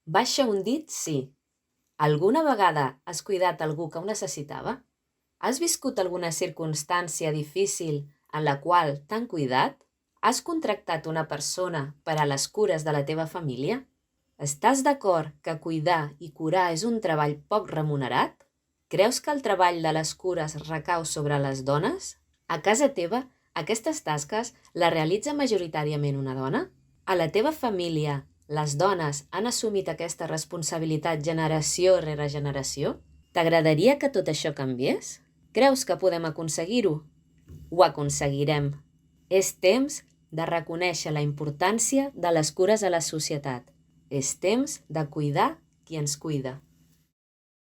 Baixa un dit, sí. Alguna vegada has cuidat algú que ho necessitava? Has viscut alguna circumstància difícil en la qual t'han cuidat? Has contractat una persona per a les cures de la teva família? Estàs d'acord que cuidar i curar és un treball poc remunerat? Creus que el treball de les cures recau sobre les dones? A casa teva, aquestes tasques les realitza majoritàriament una dona? A la teva família, les dones han assumit aquesta responsabilitat generació rere generació? T'agradaria que tot això canviés? Creus que podem aconseguir-ho? Ho aconseguirem. És temps de reconèixer la importància de les cures a la societat. És temps de cuidar qui ens cuida.